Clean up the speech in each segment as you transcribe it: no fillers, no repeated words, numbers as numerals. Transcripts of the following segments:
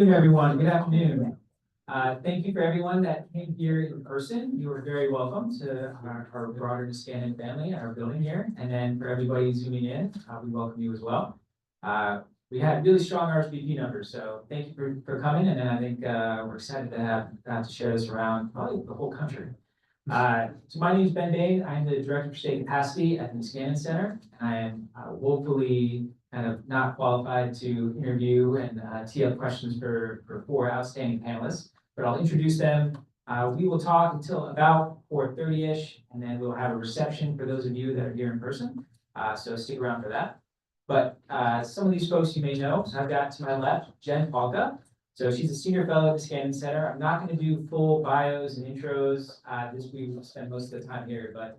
Good everyone, good afternoon. Thank you for everyone that came here in person. You are very welcome to our broader Niskanen family, our building here. And then for everybody zooming in, we welcome you as well. We had really strong RSVP numbers, so thank you for coming. And then I think we're excited to have to share this around probably the whole country. So my name is Ben Bain. I'm the Director for State Capacity at the Niskanen Center. I am woefully kind of not qualified to interview and tee up questions for four outstanding panelists, but I'll introduce them. We will talk until about 4:30-ish, and then we'll have a reception for those of you that are here in person. So stick around for that. But some of these folks you may know. So I've got to my left, Jen Pahlka. So she's a senior fellow at the Niskanen Center. I'm not going to do full bios and intros. This week we'll spend most of the time here, but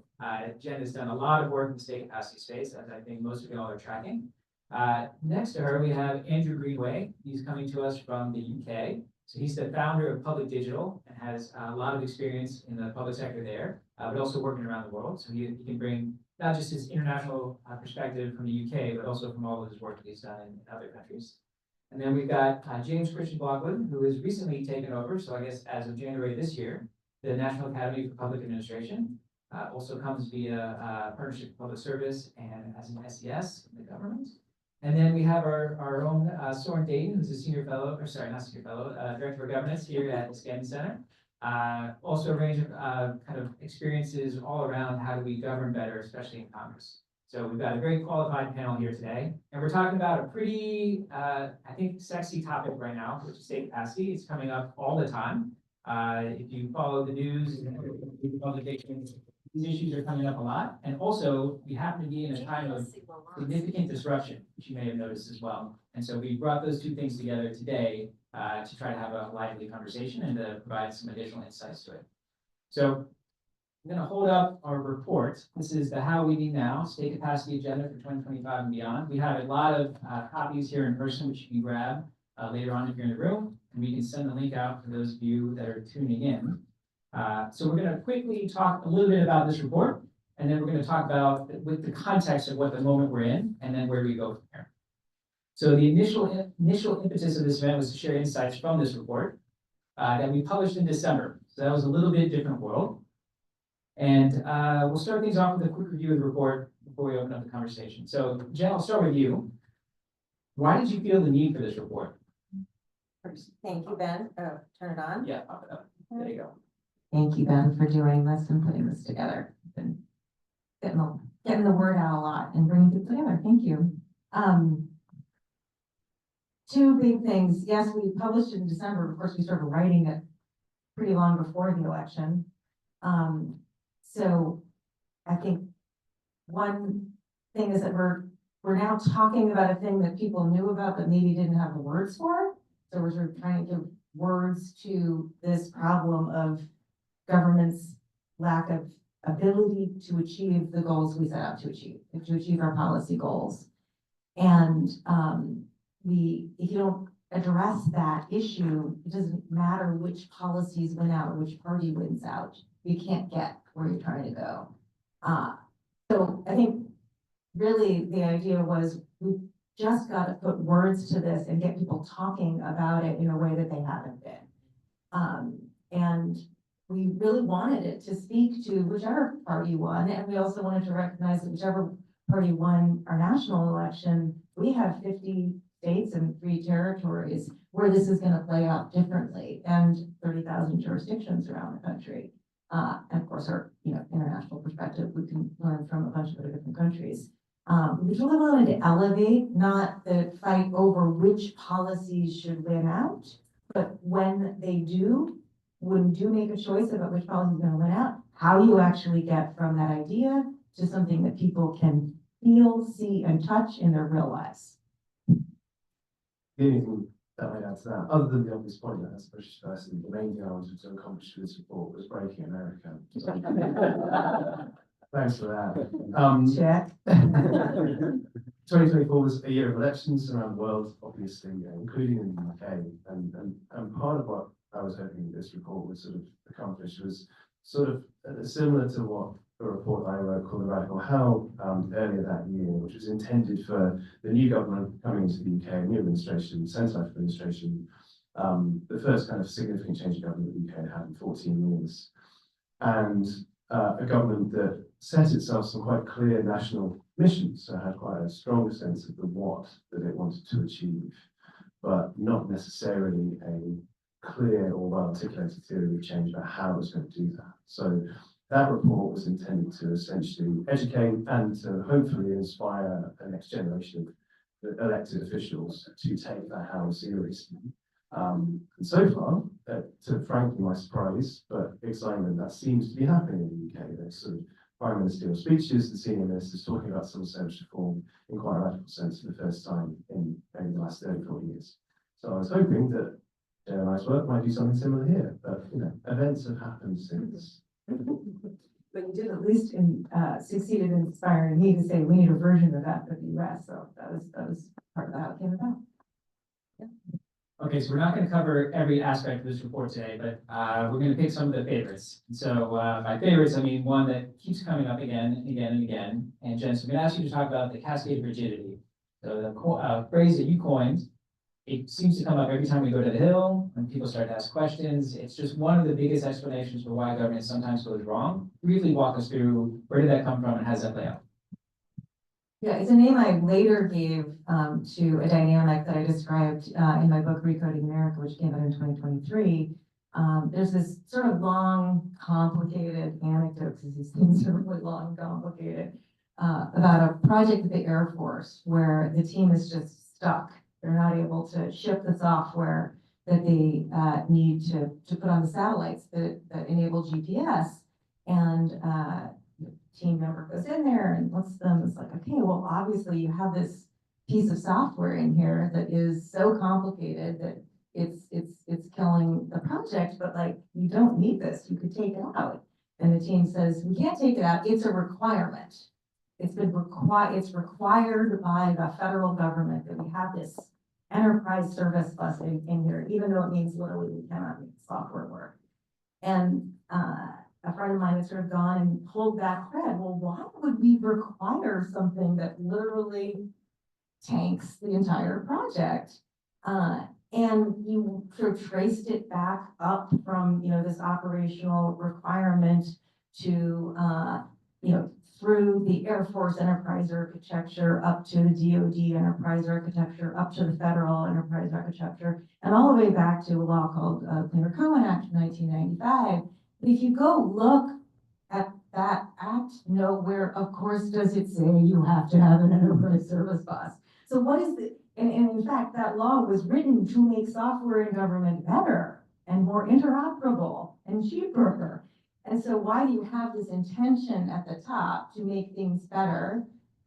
Jen has done a lot of work in the state capacity space, as I think most of you all are tracking. Next to her, we have Andrew Greenway. He's coming to us from the UK. So he's the founder of Public Digital and has a lot of experience in the public sector there, but also working around the world. So he can bring not just his international perspective from the UK, but also from all of his work that he's done in other countries. And then we've got James Christian Blockwood, who has recently taken over, so I guess as of January this year, the National Academy for Public Administration. Also comes via Partnership for Public Service and as an SES in the government. And then we have our own Soren Dayton, who's a senior fellow, or sorry, not senior fellow, Director of Governance here at the Niskanen Center. Also a range of kind of experiences all around how do we govern better, especially in Congress. So we've got a very qualified panel here today, and we're talking about a pretty, I think, sexy topic right now, which is state capacity. It's coming up all the time. If you follow the news and publications, these issues are coming up a lot. And also, we happen to be in a time of significant disruption, which you may have noticed as well. And so we brought those two things together today to try to have a lively conversation and to provide some additional insights to it. So I'm going to hold up our report. This is the How We Need Now State Capacity Agenda for 2025 and beyond. We have a lot of copies here in person, which you can grab later on if you're in the room. And we can send the link out for those of you that are tuning in. So we're going to quickly talk a little bit about this report, and then we're going to talk about with the context of what the moment we're in, and then where we go from here. So the initial impetus of this event was to share insights from this report that we published in December. So that was a little bit different world. And we'll start things off with a quick review of the report before we open up the conversation. So Jen, I'll start with you. Why did you feel the need for this report? Thank you, Ben. Turn it on. Yeah, pop it up. There you go. Thank you, Ben, for doing this and putting this together. Been getting the word out a lot and bringing it together. Thank you. Two big things. Yes, we published it in December. Of course, we started writing it pretty long before the election. So I think one thing is that we're now talking about a thing that people knew about but maybe didn't have the words for. So we're sort of trying to give words to this problem of government's lack of ability to achieve the goals we set out to achieve our policy goals. And if you don't address that issue, it doesn't matter which policies win out or which party wins out. You can't get where you're trying to go. So I think really the idea was we just got to put words to this and get people talking about it in a way that they haven't been. And we really wanted it to speak to whichever party won, and we also wanted to recognize that whichever party won our national election, we have 50 states and 3 territories where this is going to play out differently, and 30,000 jurisdictions around the country. And of course, our international perspective, we can learn from a bunch of other different countries. We really wanted to elevate, not the fight over which policies should win out, but when you make a choice about which policy is going to win out, how you actually get from that idea to something that people can feel, see, and touch in their real lives. Anything that I add to that, other than the obvious point that as a British person, the main thing I wanted to accomplish with this report was breaking America. Thanks for that. Check. 2024 was a year of elections around the world, obviously, including in the UK. And part of what I was hoping this report would sort of accomplish was sort of similar to what a report I wrote called The Radical How earlier that year, which was intended for the new government coming into the UK, new administration, centralised administration, the first kind of significant change in government the UK had in 14 years. And a government that set itself some quite clear national missions, so had quite a strong sense of the what that it wanted to achieve, but not necessarily a clear or well-articulated theory of change about how it was going to do that. So that report was intended to essentially educate and to hopefully inspire the next generation of elected officials to take that how seriously. And so far, to frankly my surprise, but excitement, that seems to be happening in the UK. There's sort of prime ministerial speeches, the senior ministers talking about civil service reform in quite a radical sense for the first time in maybe the last 30, 40 years. So I was hoping that JNI's work might do something similar here, but events have happened since. But you did at least succeeded in inspiring me to say we need a version of that for the US. So that was part of how it came about. Okay, so we're not going to cover every aspect of this report today, but we're going to pick some of the favorites. And so by favorites, I mean one that keeps coming up again and again and again. And Jen, so I'm going to ask you to talk about the cascade of rigidity. So the phrase that you coined, it seems to come up every time we go to the Hill, when people start to ask questions. It's just one of the biggest explanations for why government sometimes goes wrong. Briefly walk us through where did that come from and how does that play out? Yeah, it's a name I later gave to a dynamic that I described in my book, Recoding America, which came out in 2023. There's this sort of long, complicated anecdote, because these things are really long and complicated, about a project at the Air Force where the team is just stuck. They're not able to ship the software that they need to put on the satellites that enable GPS. And team member goes in there and looks at them. It's like, okay, well, obviously you have this piece of software in here that is so complicated that it's killing the project, but like, you don't need this. You could take it out. And the team says, we can't take it out. It's a requirement. It's required by the federal government that we have this enterprise service bus in here, even though it means literally we cannot make the software work. And a friend of mine has sort of gone and pulled that thread. Well, why would we require something that literally tanks the entire project? And you sort of traced it back up from, this operational requirement to, through the Air Force enterprise architecture up to the DoD enterprise architecture, up to the federal enterprise architecture, and all the way back to a law called Cleaner Cohen Act of 1995. If you go look at that act, nowhere, of course, does it say you have to have an enterprise service bus. So what is the, and in fact, that law was written to make software in government better and more interoperable and cheaper. And so why do you have this intention at the top to make things better?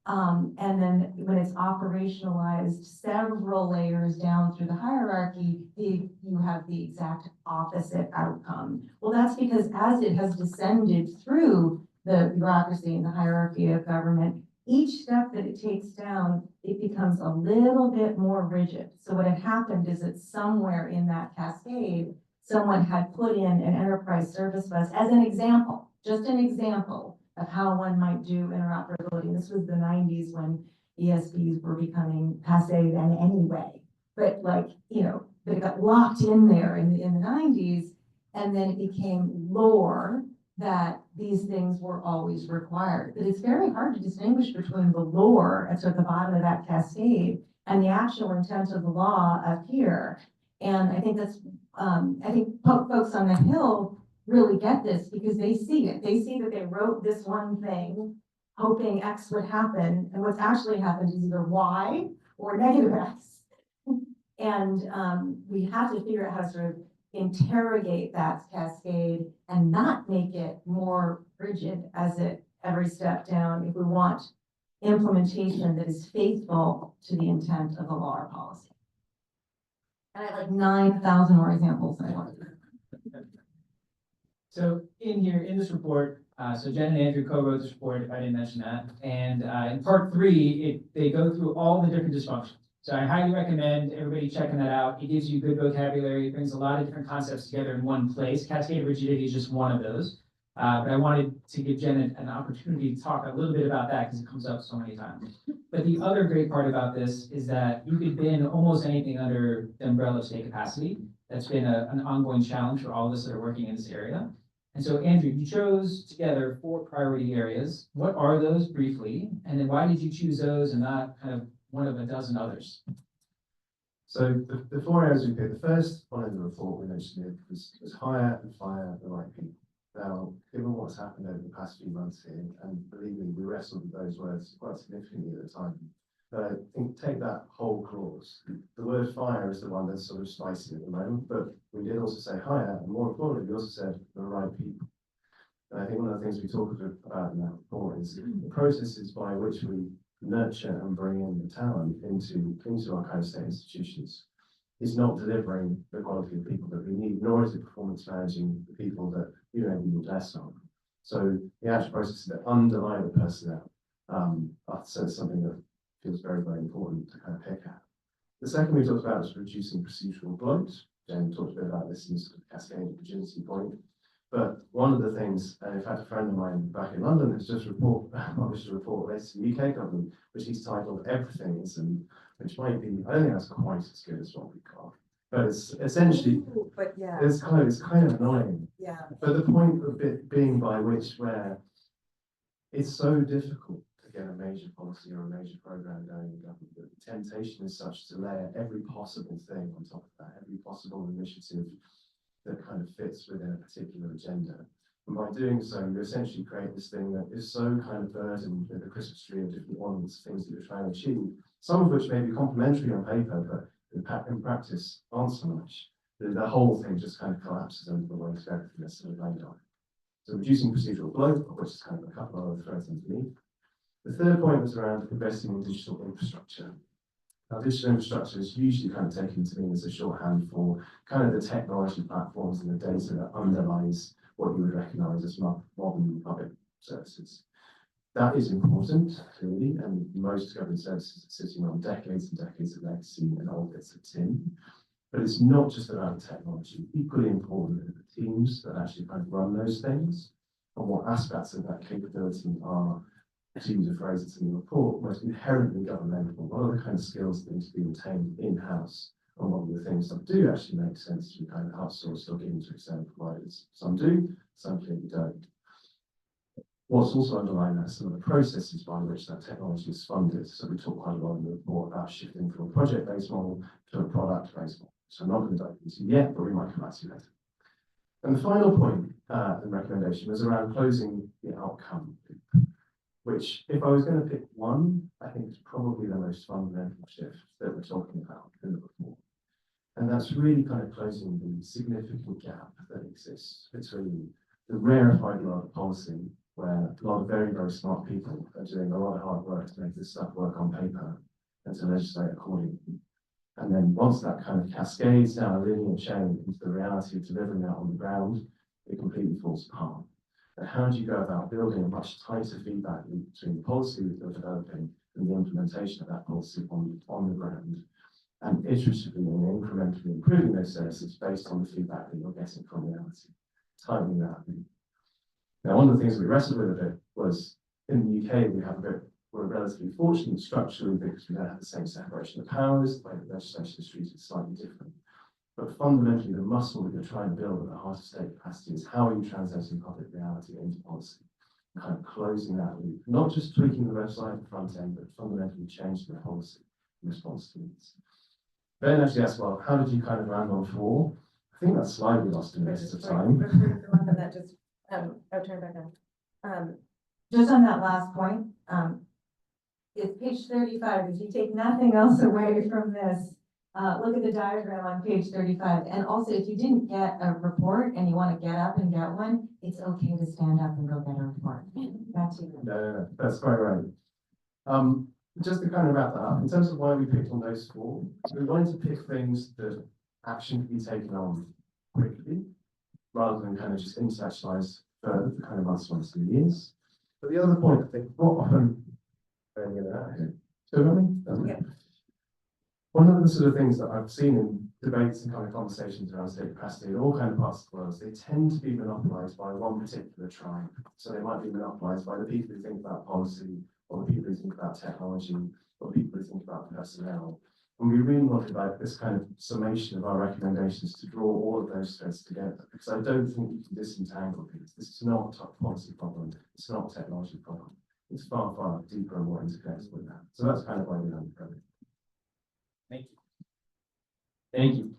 And then when it's operationalized several layers down through the hierarchy, you have the exact opposite outcome. Well, that's because as it has descended through the bureaucracy and the hierarchy of government, each step that it takes down, it becomes a little bit more rigid. So what had happened is that somewhere in that cascade, someone had put in an enterprise service bus as an example, just an example of how one might do interoperability. This was the 90s when ESBs were becoming passé then anyway. But but it got locked in there in the 90s, and then it became lore that these things were always required. But it's very hard to distinguish between the lore at sort of the bottom of that cascade and the actual intent of the law up here. And I think that's, I think folks on the Hill really get this because they see it. They see that they wrote this one thing hoping X would happen, and what's actually happened is either Y or negative X. And we have to figure out how to sort of interrogate that cascade and not make it more rigid as it every step down if we want implementation that is faithful to the intent of the law or policy. And I have like 9,000 more examples I want to. So in here, in this report, so Jen and Andrew co-wrote this report, if I didn't mention that. And in part 3, they go through all the different dysfunctions. So I highly recommend everybody checking that out. It gives you good vocabulary. It brings a lot of different concepts together in one place. Cascade of rigidity is just one of those. But I wanted to give Jen an opportunity to talk a little bit about that because it comes up so many times. But the other great part about this is that you could bin almost anything under the umbrella of state capacity. that's been an ongoing challenge for all of us that are working in this area. And so, Andrew, you chose together 4 priority areas. What are those briefly? And then why did you choose those and not kind of one of a dozen others? So the 4 areas we picked, the first one in the report we mentioned it was hire and fire the right people. Now, given what's happened over the past few months here, and believe me, we wrestled with those words quite significantly at the time. But I think take that whole clause. The word fire is the one that's sort of spicy at the moment, but we did also say hire, and more importantly, we also said the right people. And I think one of the things we talked about in that report is the processes by which we nurture and bring in the talent into our kind of state institutions is not delivering the quality of people that we need, nor is it performance managing the people that we maybe need less of. So the actual processes that underlie the personnel are something that feels very, very important to kind of pick at. The second we talked about was reducing procedural bloat. Jen talked a bit about this in sort of cascade of rigidity point. But one of the things, and in fact, a friend of mine back in London has just published a report related to the UK government, which he's titled Everything is, and which might be, I don't think that's quite as good as what we got. But it's essentially, But yeah, it's kind of annoying. yeah. But the point of it being by which where it's so difficult to get a major policy or a major program going in government, that the temptation is such to layer every possible thing on top of that, every possible initiative that kind of fits within a particular agenda. And by doing so, you essentially create this thing that is so kind of burdened with a Christmas tree of different ornaments, things that you're trying to achieve, some of which may be complementary on paper, but in practice aren't so much. The whole thing just kind of collapses under the weight of everything that's sort of laid on. So reducing procedural bloat, which is kind of a couple of other threads underneath. The third point was around investing in digital infrastructure. Now, digital infrastructure is usually kind of taken to mean as a shorthand for kind of the technology platforms and the data that underlies what you would recognise as modern public services. That is important, clearly, and most government services are sitting on decades and decades of legacy and old bits of tin. But it's not just about technology. Equally important are the teams that actually kind of run those things, and what aspects of that capability are, to use a phrase that's in the report, most inherently governmental. What are the kind of skills that need to be retained in-house, and what are the things that do actually make sense to kind of outsource or give into external providers? Some do, some clearly don't. What's also underlying that, some of the processes by which that technology is funded. So we talk quite a lot in the report about shifting from a project-based model to a product-based model. So I'm not going to dive into yet, but we might come back to later. And the final point and recommendation was around closing the outcome loop, which, if I was going to pick one, I think is probably the most fundamental shift that we're talking about in the report. And that's really kind of closing the significant gap that exists between the rarefied world of policy, where a lot of very, very smart people are doing a lot of hard work to make this stuff work on paper and to legislate accordingly. And then once that kind of cascades down a linear chain into the reality of delivering that on the ground, it completely falls apart. And how do you go about building a much tighter feedback loop between the policy that you're developing and the implementation of that policy on the ground, and iteratively and incrementally improving those services based on the feedback that you're getting from reality, tightening that loop. Now, one of the things we wrestled with a bit was in the UK, we're relatively fortunate structurally because we don't have the same separation of powers. The way the legislation is treated is slightly different. But fundamentally, the muscle that you're trying to build at the heart of state capacity is how are you translating public reality into policy, and kind of closing that loop, not just tweaking the website at the front end, but fundamentally changing the policy in response to needs. Ben actually asked, well, how did you kind of land on 4? I think that's slightly lost in the rest of time. I'll turn back on. Just on that last point, it's page 35. If you take nothing else away from this, look at the diagram on page 35. And also, if you didn't get a report and you want to get up and get one, it's okay to stand up and go get a report. That's you. No, that's quite right. Just to kind of wrap that up, in terms of why we picked on those 4, we wanted to pick things that action can be taken on quickly, rather than kind of just intellectualize further for kind of months and years. But the other point, I think, more often, one of the sort of things that I've seen in debates and kind of conversations around state capacity in all kind of parts of the world, they tend to be monopolized by one particular tribe. So they might be monopolized by the people who think about policy, or the people who think about technology, or the people who think about personnel. And And we really wanted like this kind of summation of our recommendations to draw all of those threads together, because I don't think you can disentangle these. This is not a policy problem. It's not a technology problem. It's far, far deeper and more interconnected with that. So that's kind of why we uncovered it. Thank you. Thank you.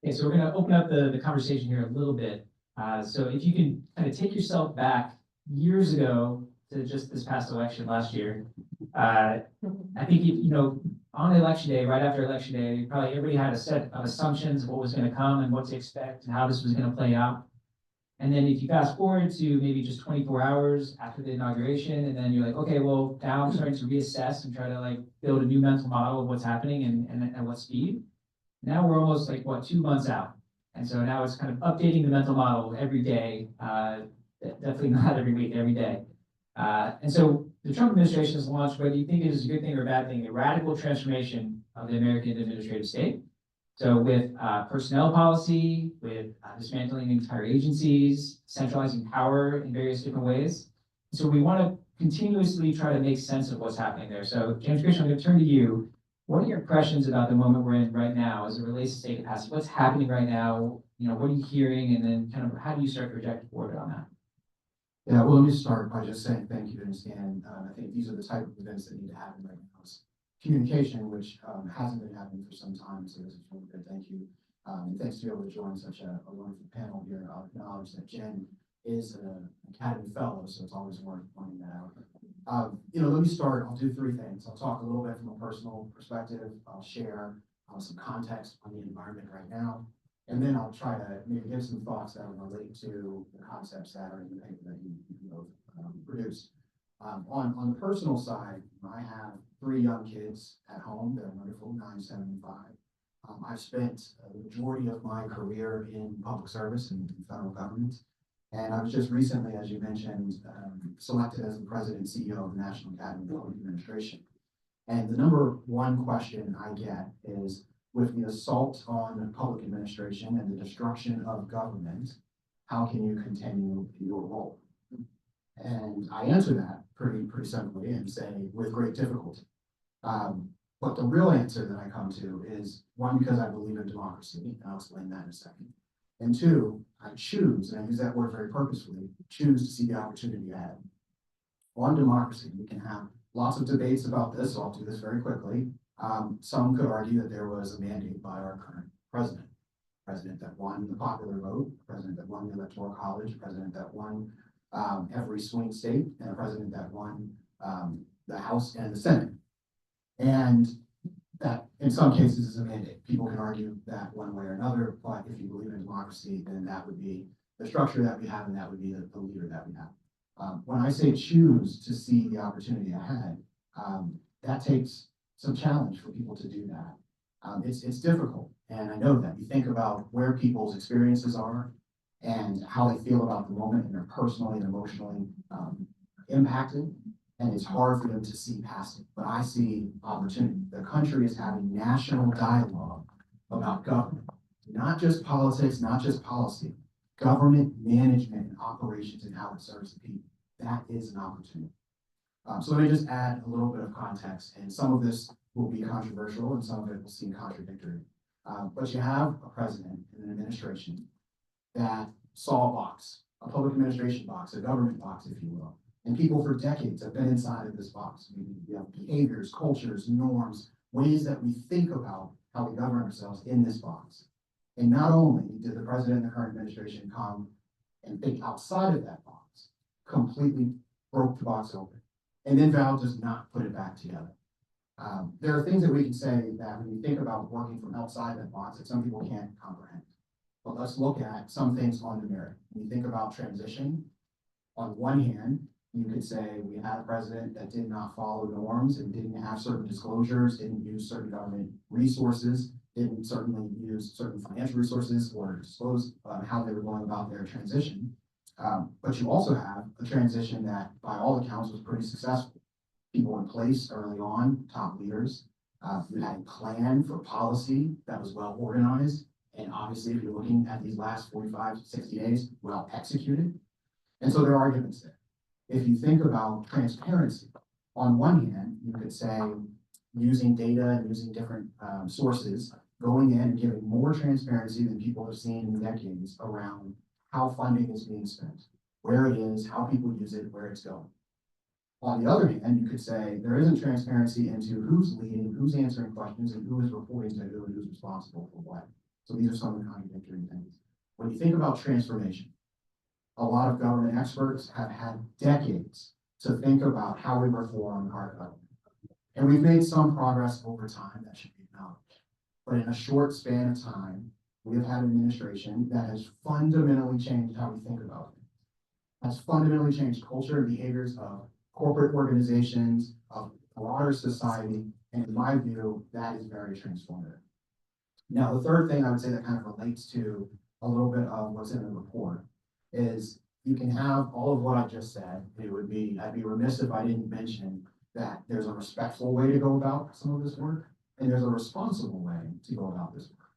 Okay, so we're going to open up the conversation here a little bit. So if you can kind of take yourself back years ago to just this past election last year, I think, you know, on election day, right after election day, probably everybody had a set of assumptions of what was going to come and what to expect and how this was going to play out. And then if you fast forward to maybe just 24 hours after the inauguration, and then you're like, okay, well, now I'm starting to reassess and try to like build a new mental model of what's happening and at what speed. Now we're almost like, what, 2 months out. And so now it's kind of updating the mental model every day, definitely not every week, every day. And so the Trump administration has launched, whether you think it is a good thing or a bad thing, a radical transformation of the American administrative state. So with personnel policy, with dismantling entire agencies, centralizing power in various different ways. So we want to continuously try to make sense of what's happening there. So James Christian, I'm going to turn to you. What are your impressions about the moment we're in right now as it relates to state capacity? What's happening right now? You know, what are you hearing? And then kind of how do you start to project forward on that? Yeah, well, let me start by just saying thank you to Stan. I think these are the type of events that need to happen right now. It's communication, which hasn't been happening for some time, so this is really good. Thank you. And thanks to be able to join such a wonderful panel here. I'll acknowledge that Jen is an Academy Fellow, so it's always worth pointing that out. You know, let me start. I'll do three things. I'll talk a little bit from a personal perspective. I'll share some context on the environment right now. And then I'll try to maybe give some thoughts that relate to the concepts that are in the paper that you both produced. On the personal side, I have 3 young kids at home. They're wonderful, 9, 7, and 5. I've spent the majority of my career in public service and federal government. And I was just recently, as you mentioned, selected as the president and CEO of the National Academy of Public Administration. And the number one question I get is, with the assault on public administration and the destruction of government, how can you continue your role? And I answer that pretty simply and say, with great difficulty. But the real answer that I come to is, one, because I believe in democracy, and I'll explain that in a second. And 2, I choose, and I use that word very purposefully, choose to see the opportunity ahead. On democracy, we can have lots of debates about this, so I'll do this very quickly. Some could argue that there was a mandate by our current president that won the popular vote, a president that won the electoral college, a president that won every swing state, and a president that won the House and the Senate. And that, in some cases, is a mandate. People can argue that one way or another, but if you believe in democracy, then that would be the structure that we have, and that would be the leader that we have. When I say choose to see the opportunity ahead, that takes some challenge for people to do that. It's difficult, and I know that. You think about where people's experiences are and how they feel about the moment, and they're personally and emotionally impacted, and it's hard for them to see past it. But I see opportunity. The country is having national dialogue about government, not just politics, not just policy, government management and operations and how it serves the people. That is an opportunity. So let me just add a little bit of context, and some of this will be controversial and some of it will seem contradictory. But you have a president and an administration that saw a box, a public administration box, a government box, if you will. And people for decades have been inside of this box. We have behaviors, cultures, norms, ways that we think about how we govern ourselves in this box. And not only did the president and the current administration come and think outside of that box, completely broke the box open. And then Val does not put it back together. There are things that we can say that when you think about working from outside that box that some people can't comprehend. But let's look at some things on the merit. When you think about transition, on one hand, you could say we had a president that did not follow norms and didn't have certain disclosures, didn't use certain government resources, didn't certainly use certain financial resources or disclose how they were going about their transition. But you also have a transition that, by all accounts, was pretty successful. People in place early on, top leaders. You had a plan for policy that was well organized. And obviously, if you're looking at these last 45, 60 days, well executed. And so there are arguments there. If you think about transparency, on one hand, you could say using data and using different sources, going in and giving more transparency than people have seen in decades around how funding is being spent, where it is, how people use it, where it's going. On the other hand, you could say there isn't transparency into who's leading, who's answering questions, and who is reporting to who and who's responsible for what. So these are some of the contradictory things. When you think about transformation, a lot of government experts have had decades to think about how we reform our government. And we've made some progress over time that should be acknowledged. But in a short span of time, we have had an administration that has fundamentally changed how we think about things. Has fundamentally changed culture and behaviors of corporate organizations, of broader society, and in my view, that is very transformative. Now, the third thing I would say that kind of relates to a little bit of what's in the report is you can have all of what I just said. I'd be remiss if I didn't mention that there's a respectful way to go about some of this work, and there's a responsible way to go about this work.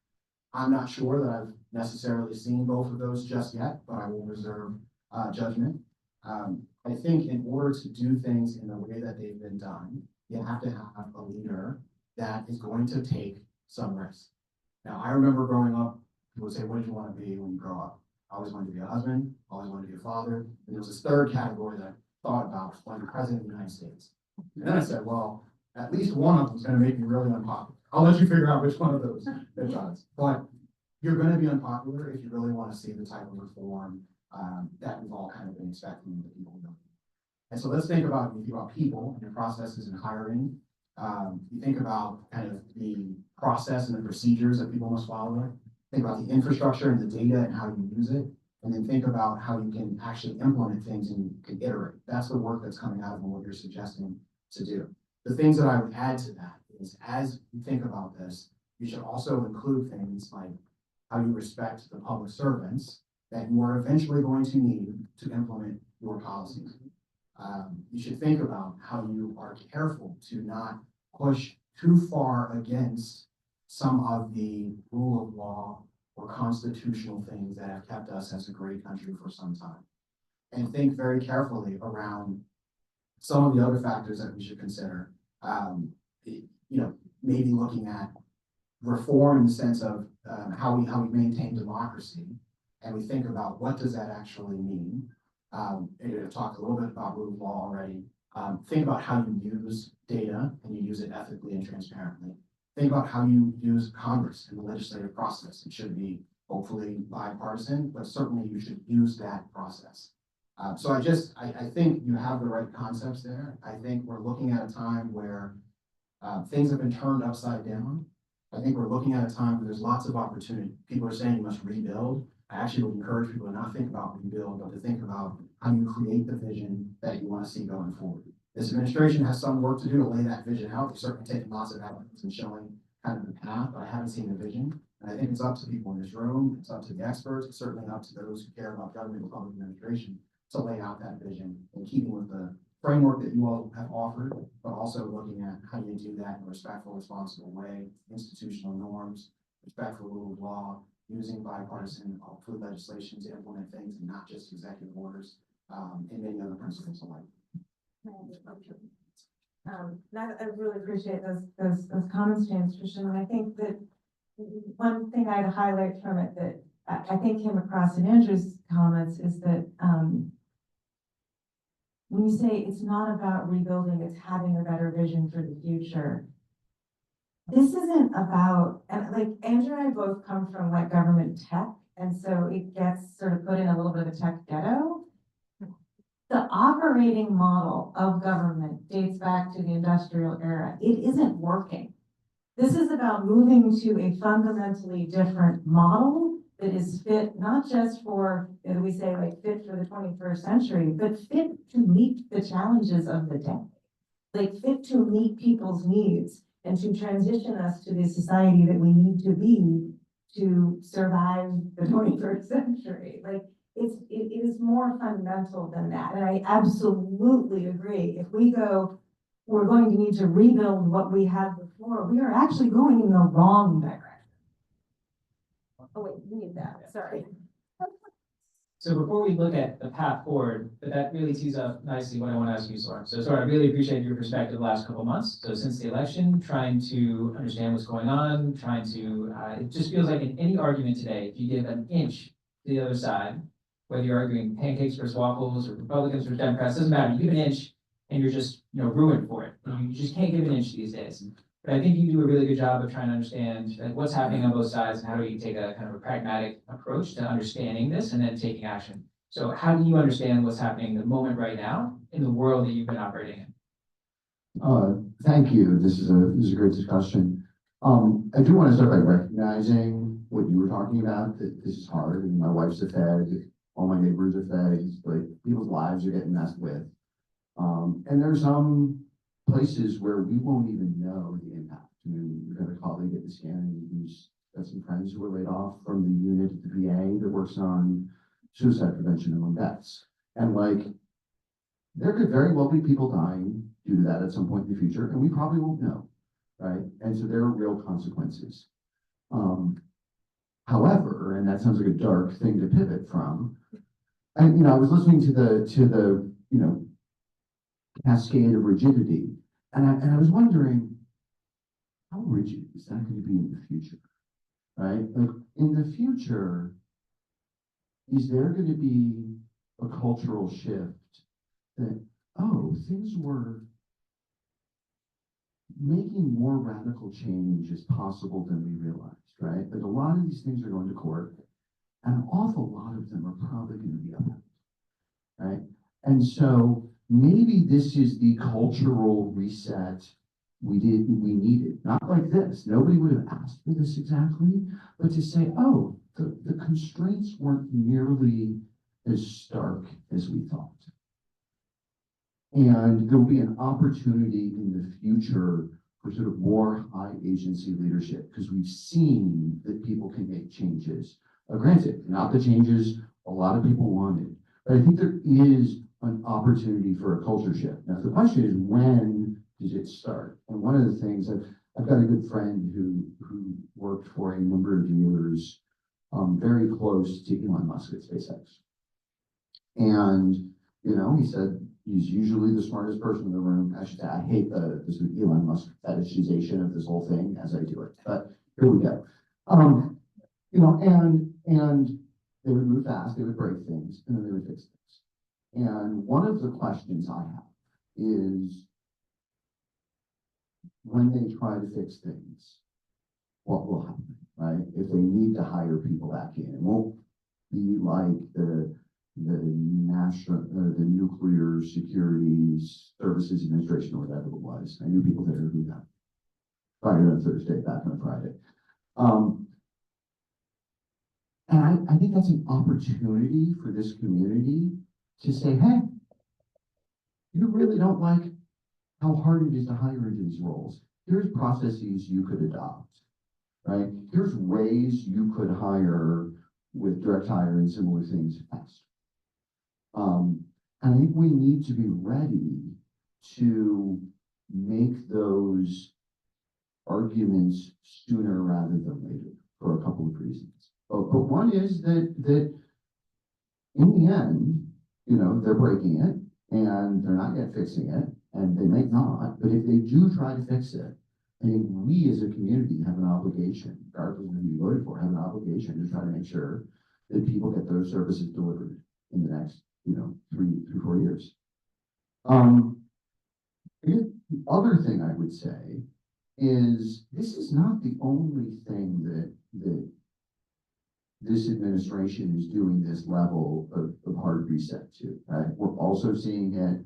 I'm not sure that I've necessarily seen both of those just yet, but I will reserve judgment. I think in order to do things in the way that they've been done, you have to have a leader that is going to take some risk. Now, I remember growing up, people would say, what did you want to be when you grow up? I always wanted to be a husband, always wanted to be a father. And there was this third category that I thought about when the president of the United States. And then I said, well, at least one of them is going to make me really unpopular. I'll let you figure out which one of those it does. But you're going to be unpopular if you really want to see the type of reform that we've all kind of been expecting the people to do. And so let's think about, you think about people and your processes and hiring. You think about kind of the process and the procedures that people must follow. Think about the infrastructure and the data and how you use it. And then think about how you can actually implement things and you can iterate. That's the work that's coming out of what you're suggesting to do. The things that I would add to that is, as you think about this, you should also include things like how you respect the public servants that you are eventually going to need to implement your policies. You should think about how you are careful to not push too far against some of the rule of law or constitutional things that have kept us as a great country for some time. And think very carefully around some of the other factors that we should consider. Maybe looking at reform in the sense of how we maintain democracy, and we think about what does that actually mean. I've talked a little bit about rule of law already. Think about how you use data and you use it ethically and transparently. Think about how you use Congress and the legislative process. It should be hopefully bipartisan, but certainly you should use that process. So I think you have the right concepts there. I think we're looking at a time where things have been turned upside down. I think we're looking at a time where there's lots of opportunity. People are saying you must rebuild. I actually would encourage people to not think about rebuild, but to think about how you create the vision that you want to see going forward. This administration has some work to do to lay that vision out. They've certainly taken lots of efforts in showing kind of the path, but I haven't seen the vision. And I think it's up to people in this room, it's up to the experts, it's certainly up to those who care about government and public administration to lay out that vision in keeping with the framework that you all have offered, but also looking at how you do that in a respectful, responsible way, institutional norms, respectful rule of law, using bipartisan, hopefully legislation to implement things and not just executive orders, and many other principles alike. I really appreciate those comments, James, Christian. And I think that one thing I'd highlight from it that I think came across in Andrew's comments is that when you say it's not about rebuilding, it's having a better vision for the future. This isn't about, and like Andrew and I both come from like government tech, and so it gets sort of put in a little bit of a tech ghetto. The operating model of government dates back to the industrial era. It isn't working. This is about moving to a fundamentally different model that is fit not just for, we say like fit for the 21st century, but fit to meet the challenges of the day. Like fit to meet people's needs and to transition us to the society that we need to be to survive the 21st century. Like it is more fundamental than that. And I absolutely agree. If we go, we're going to need to rebuild what we had before, we are actually going in the wrong direction. Oh wait, you need that, sorry. So before we look at the path forward, but that really tees up nicely what I want to ask you, Soren. So Soren, I really appreciate your perspective the last couple of months. So since the election, trying to understand what's going on, trying to, it just feels like in any argument today, if you give an inch to the other side, whether you're arguing pancakes versus waffles or Republicans versus Democrats, doesn't matter. You give an inch and you're just, ruined for it. You just can't give an inch these days. But I think you do a really good job of trying to understand what's happening on both sides and how do you take a kind of a pragmatic approach to understanding this and then taking action. So how do you understand what's happening in the moment right now in the world that you've been operating in? Thank you. This is a great discussion. I do want to start by recognizing what you were talking about, that this is hard. And my wife's a Fed, all my neighbors are Feds, like people's lives are getting messed with. And there's some places where we won't even know the impact. I mean, we've got a colleague at the scanning who's got some friends who were laid off from the unit at the VA that works on suicide prevention among vets. And like, there could very well be people dying due to that at some point in the future, and we probably won't know, right? And so there are real consequences. However, and that sounds like a dark thing to pivot from, and I was listening to the cascade of rigidity, and I was wondering, how rigid is that going to be in the future, right? Like in the future, is there going to be a cultural shift that, oh, things were making more radical change is possible than we realized, right? Like a lot of these things are going to court, and an awful lot of them are probably going to be upheld, right? And so maybe this is the cultural reset we needed. Not like this. Nobody would have asked for this exactly, but to say, oh, the constraints weren't nearly as stark as we thought. And there will be an opportunity in the future for sort of more high agency leadership, because we've seen that people can make changes. Granted, not the changes a lot of people wanted, but I think there is an opportunity for a culture shift. Now, the question is, when does it start? And one of the things, I've got a good friend who worked for a number of years very close to Elon Musk at SpaceX. And, he said he's usually the smartest person in the room. I should say, I hate the sort of Elon Musk fetishization of this whole thing as I do it, but here we go. And they would move fast, they would break things, and then they would fix things. And one of the questions I have is, when they try to fix things, what will happen, right? If they need to hire people back in, it won't be like the Nuclear Security Services Administration or whatever it was. I knew people there who got fired on Thursday, back on Friday. And I think that's an opportunity for this community to say, hey, you really don't like how hard it is to hire into these roles. Here's processes you could adopt, right? Here's ways you could hire with direct hire and similar things fast. And I think we need to be ready to make those arguments sooner rather than later for a couple of reasons. But one is that in the end, they're breaking it and they're not yet fixing it, and they may not, but if they do try to fix it, I think we as a community have an obligation, regardless of who you voted for, have an obligation to try to make sure that people get those services delivered in the next, 3-4 years. The other thing I would say is this is not the only thing that this administration is doing this level of hard reset to, right? We're also seeing it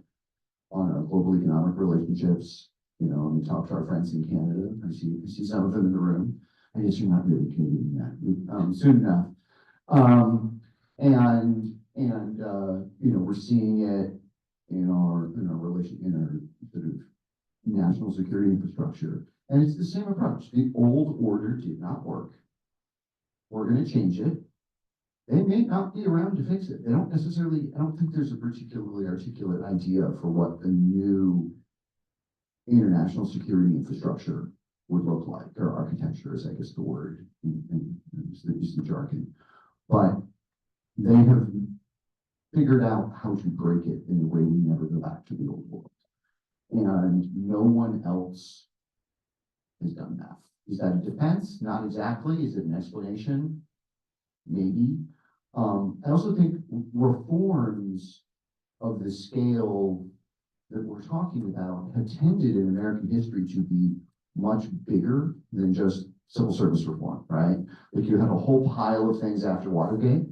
on our global economic relationships. When we talk to our friends in Canada, I see some of them in the room. I guess you're not really Canadian yet, soon enough. We're seeing it in our sort of national security infrastructure. And it's the same approach. The old order did not work. We're going to change it. They may not be around to fix it. I don't think there's a particularly articulate idea for what the new international security infrastructure would look like, or architecture is, I guess, the word, and is the jargon. But they have figured out how to break it in a way we never go back to the old world. And no one else has done that. Is that a defense? Not exactly. Is it an explanation? Maybe. I also think reforms of the scale that we're talking about have tended in American history to be much bigger than just civil service reform, right? Like you had a whole pile of things after Watergate,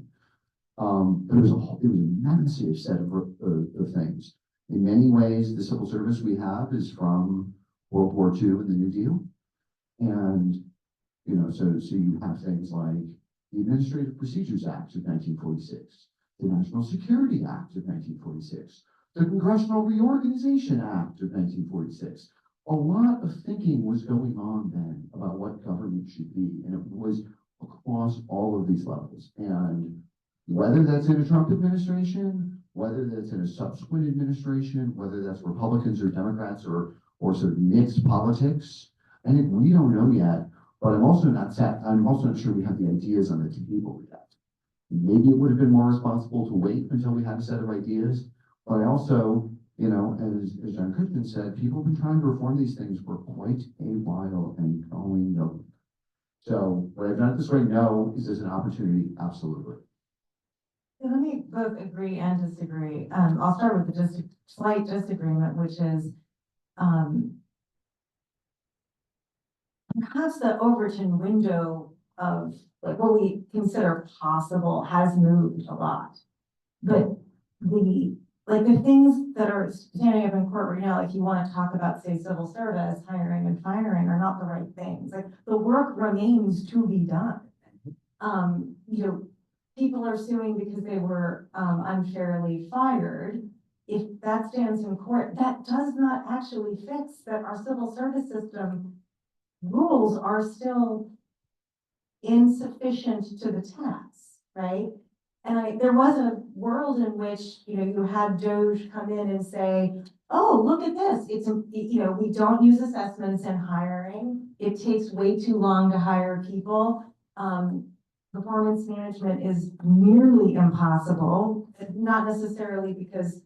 but it was a massive set of things. In many ways, the civil service we have is from World War II and the New Deal. And, you know, so you have things like the Administrative Procedures Act of 1946, the National Security Act of 1946, the Congressional Reorganization Act of 1946. A lot of thinking was going on then about what government should be, and it was across all of these levels. And whether that's in a Trump administration, whether that's in a subsequent administration, whether that's Republicans or Democrats or sort of mixed politics, I think we don't know yet, but I'm also not sure we have the ideas on the table yet. Maybe it would have been more responsible to wait until we had a set of ideas, but I also, you know, as John Christian said, people have been trying to reform these things for quite a while and going nowhere. So what I've done this way, no. Is this an opportunity? Absolutely. Let me both agree and disagree. I'll start with the slight disagreement, which is perhaps the Overton window of like what we consider possible has moved a lot. But the things that are standing up in court right now, like you want to talk about, say, civil service, hiring and firing are not the right things. Like the work remains to be done. You know, people are suing because they were unfairly fired. If that stands in court, that does not actually fix that our civil service system rules are still insufficient to the task, right? And there was a world in which, you know, you had Doge come in and say, oh, look at this. It's, you know, we don't use assessments in hiring. It takes way too long to hire people. Performance management is nearly impossible, not necessarily because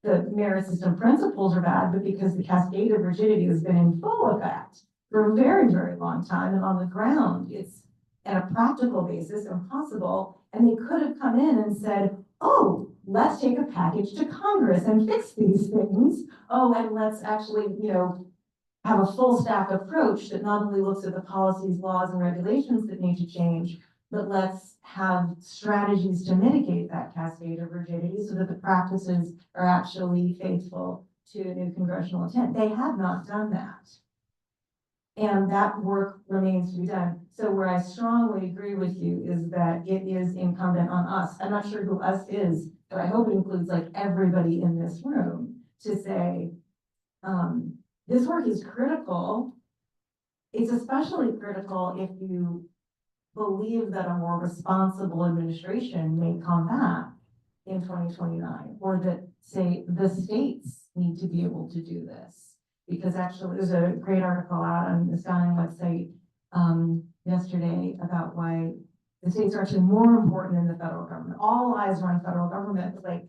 the merit system principles are bad, but because the cascade of rigidity has been in full effect for a very, very long time. And on the ground, it's at a practical basis impossible. And they could have come in and said, oh, let's take a package to Congress and fix these things. Oh, and let's actually, you know, have a full stack approach that not only looks at the policies, laws, and regulations that need to change, but let's have strategies to mitigate that cascade of rigidity so that the practices are actually faithful to new congressional intent. They have not done that. And that work remains to be done. So where I strongly agree with you is that it is incumbent on us. I'm not sure who us is, but I hope it includes like everybody in this room to say, this work is critical. It's especially critical if you believe that a more responsible administration may come back in 2029, or that, say, the states need to be able to do this. Because actually, there's a great article out on the Scanning website yesterday about why the states are actually more important than the federal government. All eyes are on federal government, but like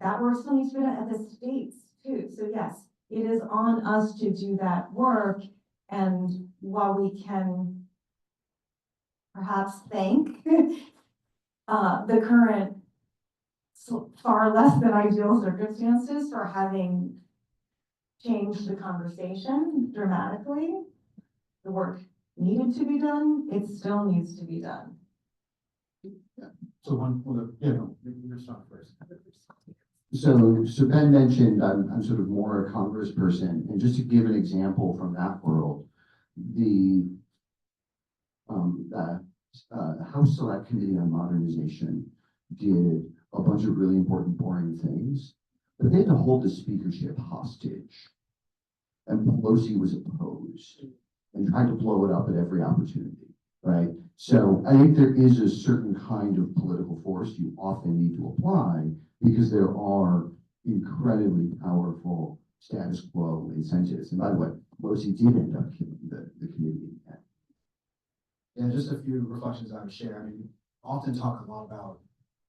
that work still needs to be done at the states too. So yes, it is on us to do that work. And while we can perhaps thank the current far less than ideal circumstances for having changed the conversation dramatically, the work needed to be done, it still needs to be done. Yeah. So you're starting first. So Ben mentioned I'm sort of more a congressperson, and just to give an example from that world, the House Select Committee on Modernization did a bunch of really important, boring things, but they had to hold the speakership hostage. And Pelosi was opposed and tried to blow it up at every opportunity, right? So I think there is a certain kind of political force you often need to apply because there are incredibly powerful status quo incentives. And by the way, Pelosi did end up killing the committee in the end. Yeah, just a few reflections I would share. I mean, often talk a lot about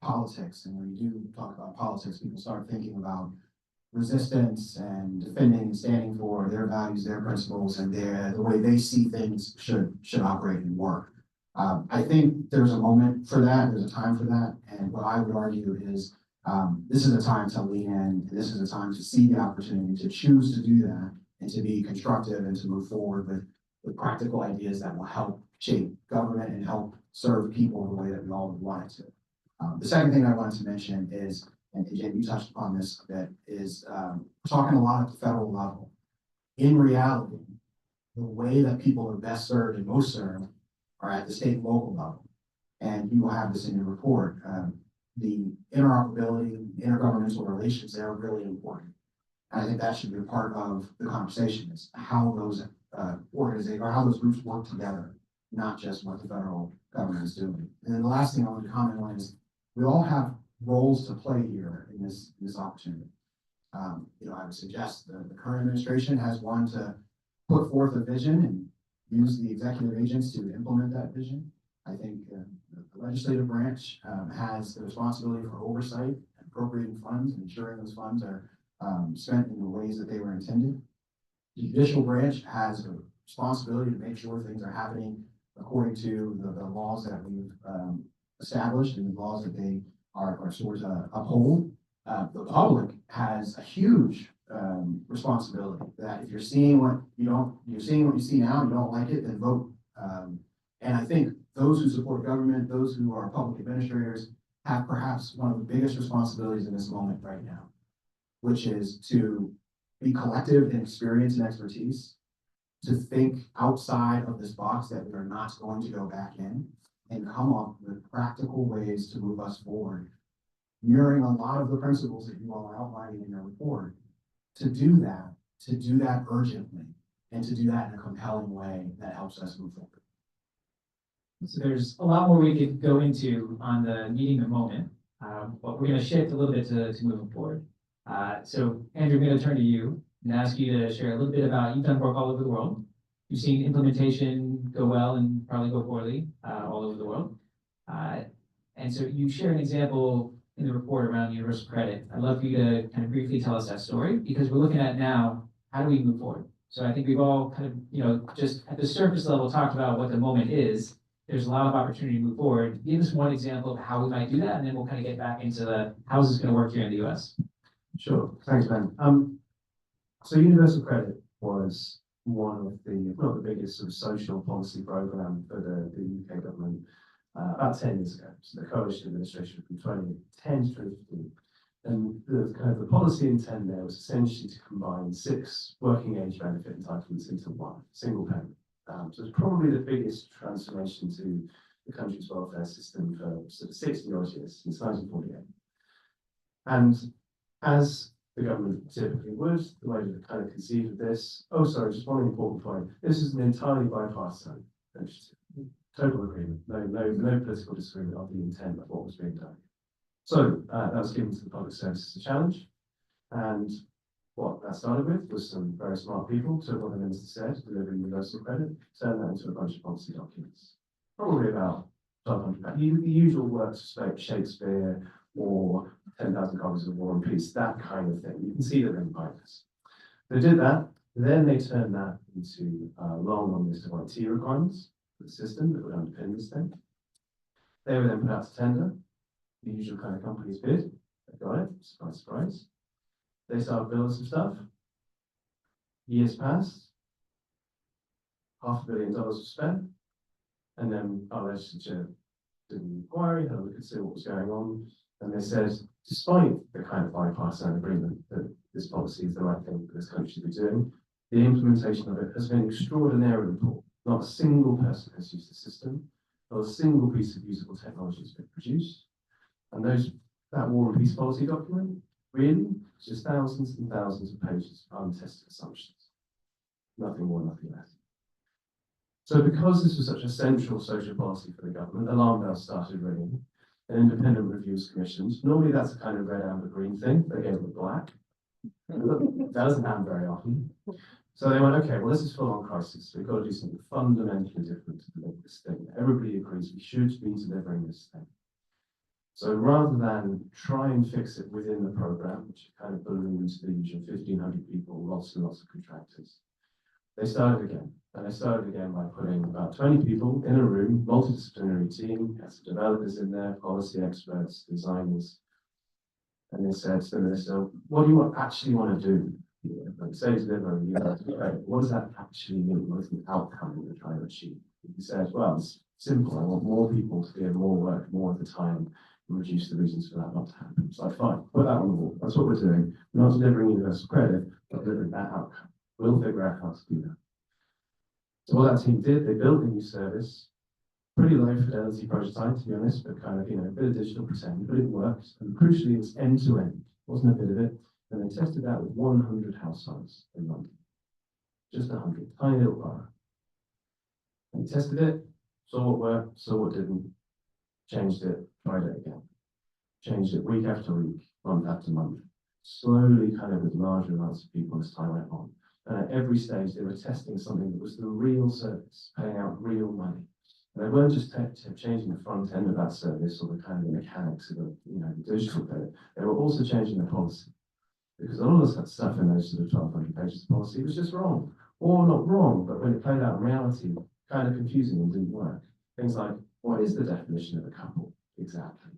politics, and when you do talk about politics, people start thinking about resistance and defending and standing for their values, their principles, and the way they see things should operate and work. I think there's a moment for that, there's a time for that, and what I would argue is this is a time to lean in, and this is a time to see the opportunity to choose to do that and to be constructive and to move forward with practical ideas that will help shape government and help serve people the way that we all would want it to. The second thing I wanted to mention is, and again, you touched upon this a bit, is we're talking a lot at the federal level. In reality, the way that people are best served and most served are at the state and local level. And you will have this in your report. The interoperability, intergovernmental relations, they're really important. And I think that should be a part of the conversation, is how those organizations or how those groups work together, not just what the federal government is doing. And then the last thing I want to comment on is we all have roles to play here in this opportunity. I would suggest the current administration has one to put forth a vision and use the executive agents to implement that vision. I think the legislative branch has the responsibility for oversight and appropriating funds and ensuring those funds are spent in the ways that they were intended. The judicial branch has a responsibility to make sure things are happening according to the laws that we've established and the laws that they are sort of uphold. The public has a huge responsibility that if you're seeing what you see now, and you don't like it, then vote. And I think those who support government, those who are public administrators, have perhaps one of the biggest responsibilities in this moment right now, which is to be collective in experience and expertise, to think outside of this box that we are not going to go back in, and come up with practical ways to move us forward, mirroring a lot of the principles that you all are outlining in your report. To do that urgently, and to do that in a compelling way that helps us move forward. So there's a lot more we could go into on the meeting the moment, but we're going to shift a little bit to moving forward. So Andrew, I'm going to turn to you and ask you to share a little bit about, you've done work all over the world. You've seen implementation go well and probably go poorly all over the world. And so you share an example in the report around universal credit. I'd love for you to kind of briefly tell us that story, because we're looking at now, how do we move forward? So I think we've all kind of, just at the surface level talked about what the moment is. There's a lot of opportunity to move forward. Give us one example of how we might do that, and then we'll kind of get back into the, how is this going to work here in the US? Sure, thanks, Ben. So universal credit was one of the, if not the biggest sort of social policy program for the UK government about 10 years ago. So the coalition administration from 2010 to 2015. And the kind of the policy intent there was essentially to combine 6 working age benefit entitlements into one single payment. So it's probably the biggest transformation to the country's welfare system for sort of 60 odd years since 1948. And as the government typically would, the way that kind of conceived of this, just one important point. This is an entirely bipartisan initiative. Total agreement, no political disagreement of the intent of what was being done. So that was given to the public services as a challenge. And what that started with was some very smart people took what the minister said, delivering universal credit, turned that into a bunch of policy documents. Probably about 1,200, the usual works of Shakespeare or 10,000 copies of War and Peace, that kind of thing. You can see them in pipes. They did that, then they turned that into a long list of IT requirements for the system that would underpin this thing. They were then put out to tender. The usual kind of companies bid. They got it, surprise, surprise. They started building some stuff. Years passed. $500 million was spent. And then our legislature did an inquiry, had a look and see what was going on. And they said, despite the kind of bipartisan agreement that this policy is the right thing for this country to be doing, the implementation of it has been extraordinarily poor. Not a single person has used the system. Not a single piece of usable technology has been produced. And that War and Peace policy document, really, it's just thousands and thousands of pages of untested assumptions. Nothing more, nothing less. So because this was such a central social policy for the government, alarm bells started ringing. An independent review was commissioned. Normally that's a kind of red, amber, green thing. They gave it black. That doesn't happen very often. So they went, okay, well, this is full-on crisis. So we've got to do something fundamentally different to deliver this thing. Everybody agrees we should be delivering this thing. So rather than try and fix it within the program, which kind of ballooned to the usual 1,500 people, lots and lots of contractors, they started again. And they started again by putting about 20 people in a room, multidisciplinary team, had some developers in there, policy experts, designers. And they said to the minister, what do you actually want to do? Like say deliver, what does that actually mean? What is the outcome you're trying to achieve? He said, well, it's simple. I want more people to do more work, more of the time, and reduce the reasons for that not to happen. So fine, put that on the wall. That's what we're doing. We're not delivering universal credit, but delivering that outcome. We'll figure out how to do that. So what that team did, they built a new service, pretty low fidelity prototype, to be honest, but kind of, a bit of digital pretend, but it worked. And crucially, it was end to end. Wasn't a bit of it. And they tested that with 100 households in London. Just 100, tiny little borough. And tested it, saw what worked, saw what didn't, changed it, tried it again. Changed it week after week, month after month. Slowly, kind of with larger amounts of people as time went on. And at every stage, they were testing something that was the real service, paying out real money. And they weren't just changing the front end of that service or the kind of mechanics of the digital bit. They were also changing the policy. Because all of that stuff in those sort of 1,200 pages of policy was just wrong. Or not wrong, but when it played out in reality, kind of confusing and didn't work. Things like, what is the definition of a couple exactly?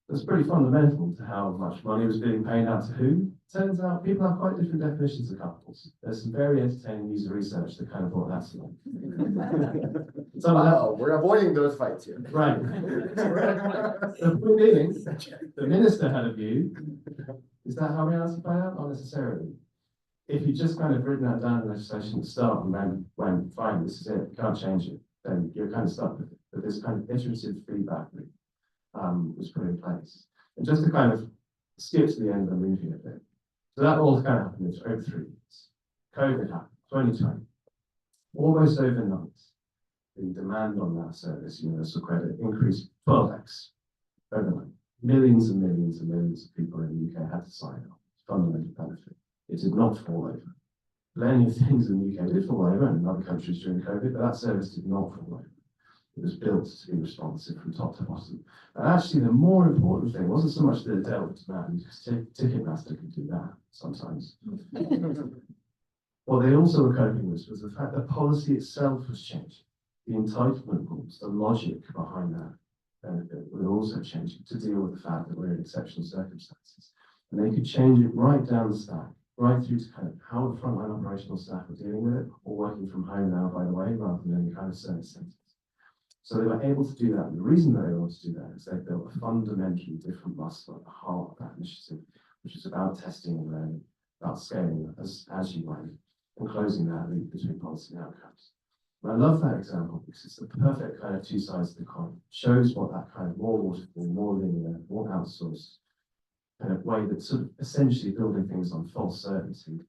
That's pretty fundamental to how much money was being paid out to who. Turns out people have quite different definitions of couples. There's some very entertaining user research that kind of brought that to light. Wow, we're avoiding those fights here. Right. The point being, the minister had a view. Is that how reality played out? Not necessarily. If you just kind of written that down in legislation at the start and went, fine, this is it, can't change it, then you're kind of stuck with it. But this kind of iterative feedback loop was put in place. And just to kind of skip to the end of the movie a bit. So that all kind of happened in over 3 years. COVID happened, 2020. Almost overnight, the demand on that service, universal credit, increased 12x overnight. Millions and millions and millions of people in the UK had to sign up. Fundamental benefit. It did not fall over. Plenty of things in the UK did fall over, and in other countries during COVID, but that service did not fall over. It was built to be responsive from top to bottom. And actually, the more important thing wasn't so much that it dealt with demand, because Ticketmaster could do that sometimes. What they also were coping with was the fact that policy itself was changing. The entitlement rules, the logic behind that benefit were also changing to deal with the fact that we're in exceptional circumstances. And they could change it right down the stack, right through to kind of how the frontline operational staff were dealing with it, or working from home now, by the way, rather than any kind of service centres. So they were able to do that. And the reason they were able to do that is they built a fundamentally different muscle at the heart of that initiative, which is about testing and learning, about scaling as you might, and closing that loop between policy and outcomes. And I love that example because it's the perfect kind of two sides of the coin. It shows what that kind of more waterfall, more linear, more outsourced kind of way that's sort of essentially building things on false certainty,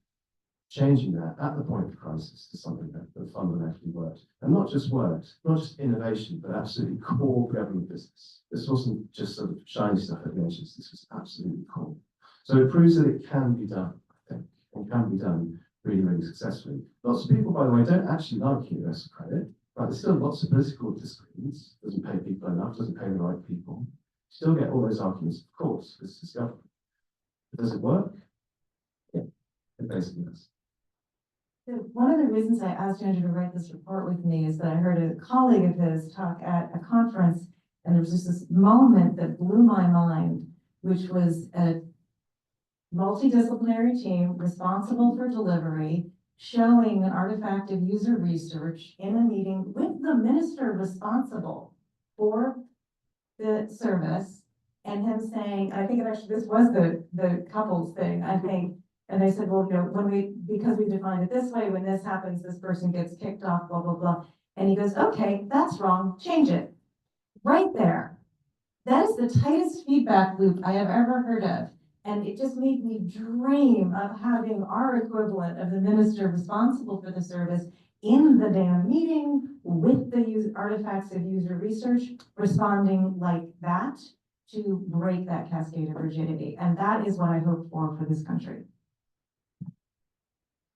changing that at the point of crisis to something that fundamentally worked. And not just worked, not just innovation, but absolutely core government business. This wasn't just sort of shiny stuff at the edges, this was absolutely core. So it proves that it can be done, I think, and can be done really, really successfully. Lots of people, by the way, don't actually like universal credit. Right? There's still lots of political disagreements. Doesn't pay people enough, doesn't pay the right people. Still get all those arguments, of course, because it's government. But does it work? Yeah, it basically does. One of the reasons I asked Andrew to write this report with me is that I heard a colleague of his talk at a conference, and there was just this moment that blew my mind, which was a multidisciplinary team responsible for delivery, showing an artifact of user research in a meeting with the minister responsible for the service, and him saying, I think actually this was the couples thing, I think, and they said, well, because we defined it this way, when this happens, this person gets kicked off, blah, blah, blah. And he goes, okay, that's wrong, change it. Right there. That is the tightest feedback loop I have ever heard of. And it just made me dream of having our equivalent of the minister responsible for the service in the damn meeting with the artifacts of user research, responding like that to break that cascade of rigidity. And that is what I hope for this country.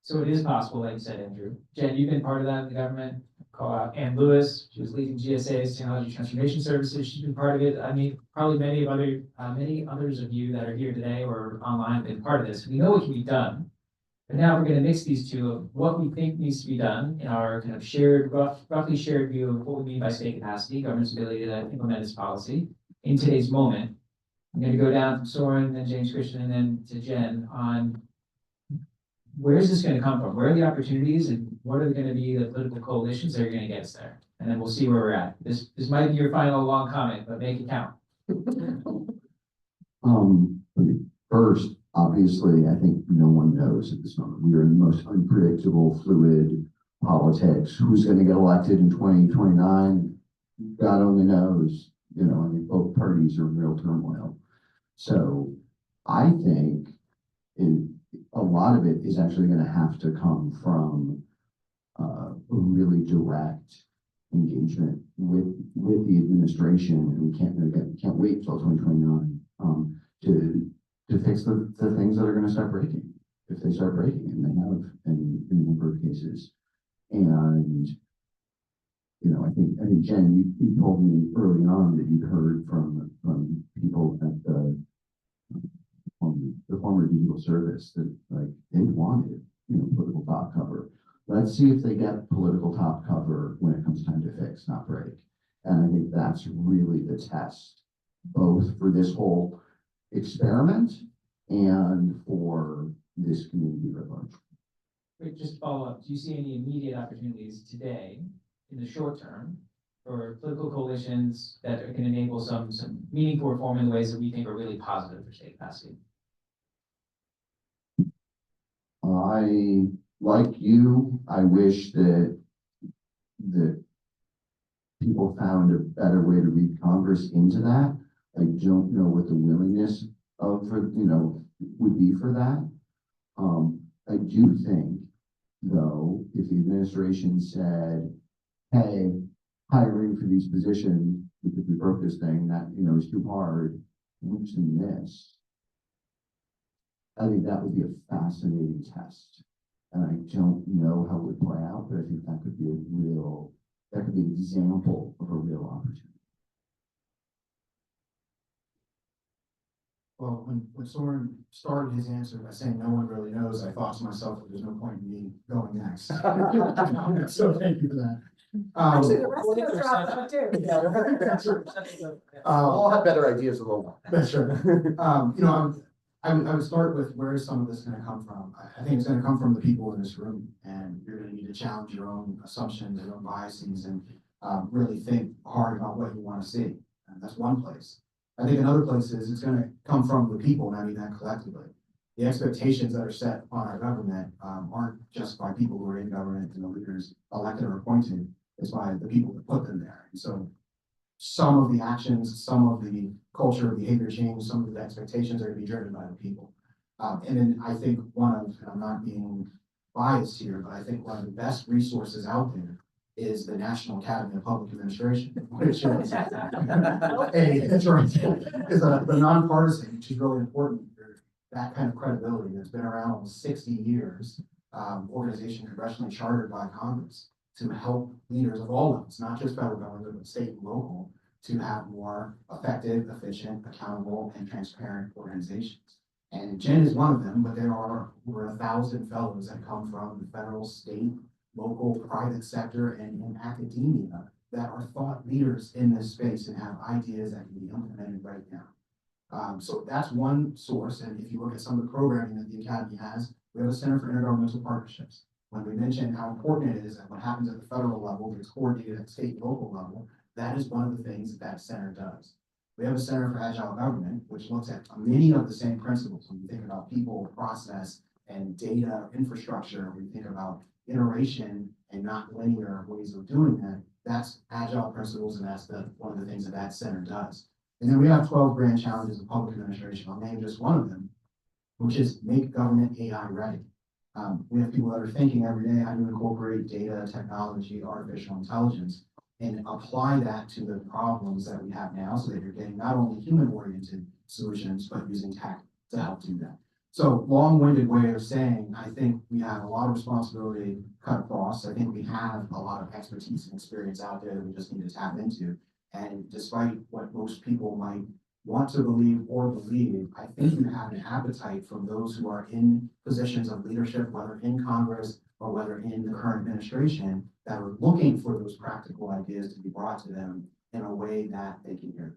So it is possible, like you said, Andrew. Jen, you've been part of that in the government call out Ann Lewis, she was leading GSA's Technology Transformation Services, she's been part of it. I mean, probably many others of you that are here today or online have been part of this. We know what can be done. But now we're gonna mix these two of what we think needs to be done in our kind of roughly shared view of what we mean by state capacity, government's ability to implement its policy in today's moment. I'm gonna go down from Soren, then James Christian, and then to Jen on where is this gonna come from? Where are the opportunities and what are gonna be the political coalitions that are gonna get us there? And then we'll see where we're at. This might be your final long comment, but make it count. First, obviously, I think no one knows at this moment. We are in the most unpredictable, fluid politics. Who's going to get elected in 2029? God only knows. You know, I mean, both parties are in real turmoil. So I think a lot of it is actually going to have to come from a really direct engagement with the administration, and we can't wait till 2029 to fix the things that are going to start breaking, if they start breaking, and they have in a number of cases. And you know, I think Jen, you told me early on that you'd heard from people at the former digital service that like they wanted, you know, political top cover. Let's see if they get political top cover when it comes time to fix, not break. And I think that's really the test, both for this whole experiment and for this community at large. Wait, just to follow up, do you see any immediate opportunities today in the short term for political coalitions that can enable some meaningful reform in ways that we think are really positive for state capacity? Like you, I wish that people found a better way to read Congress into that. I don't know what the willingness would be for that. I do think, though, if the administration said, hey, hiring for these positions, because we broke this thing, that, you know, is too hard, loosen this, I think that would be a fascinating test. And I don't know how it would play out, but I think that could be an example of a real opportunity. Well, when Soren started his answer by saying no one really knows, I thought to myself that there's no point in me going next. So thank you for that. Actually, the rest of us are off too. All have better ideas than one. That's right. You know, I would start with where is some of this going to come from? I think it's going to come from the people in this room, and you're going to need to challenge your own assumptions, your own biases, and really think hard about what you want to see. And that's one place. I think another place is it's going to come from the people, and I mean that collectively. The expectations that are set on our government aren't just by people who are in government and the leaders elected or appointed. It's by the people that put them there. And so some of the actions, some of the culture, behavior change, some of the expectations are going to be driven by the people. And then I think and I'm not being biased here, but I think one of the best resources out there is the National Academy of Public Administration, which is the nonpartisan, which is really important for that kind of credibility that's been around almost 60 years, organization congressionally chartered by Congress to help leaders of all levels, not just federal government, but state and local, to have more effective, efficient, accountable, and transparent organizations. And Jen is one of them, but there are over 1,000 fellows that come from the federal, state, local, private sector, and in academia that are thought leaders in this space and have ideas that can be implemented right now. So that's one source. And if you look at some of the programming that the Academy has, we have a Center for Intergovernmental Partnerships. When we mention how important it is that what happens at the federal level gets coordinated at state and local level, that is one of the things that center does. We have a Center for Agile Government, which looks at many of the same principles. When you think about people, process, and data infrastructure, when you think about iteration and not linear ways of doing that, that's agile principles, and that's one of the things that center does. And then we have 12 grand challenges of public administration. I'll name just one of them, which is make government AI ready. We have people that are thinking every day how to incorporate data, technology, artificial intelligence, and apply that to the problems that we have now so that you're getting not only human-oriented solutions, but using tech to help do that. So long-winded way of saying, I think we have a lot of responsibility cut across. I think we have a lot of expertise and experience out there that we just need to tap into. And despite what most people might want to believe or believe, I think you have an appetite from those who are in positions of leadership, whether in Congress or whether in the current administration, that are looking for those practical ideas to be brought to them in a way that they can hear.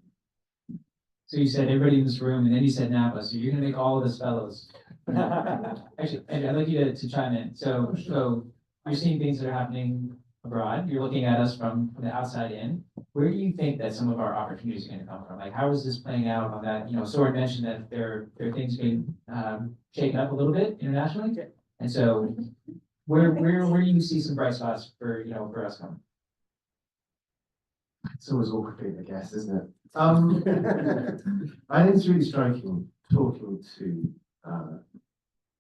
So you said everybody in this room, and then you said Napa, so you're gonna make all of us fellows. Actually, and I'd like you to chime in. So you're seeing things that are happening abroad. You're looking at us from the outside in. Where do you think that some of our opportunities are gonna come from? Like, how is this playing out on that? You know, Soren mentioned that there are things being shaken up a little bit internationally. And so where do you see some bright spots for, you know, for us coming? It's always awkward, I guess, isn't it? I think it's really striking talking to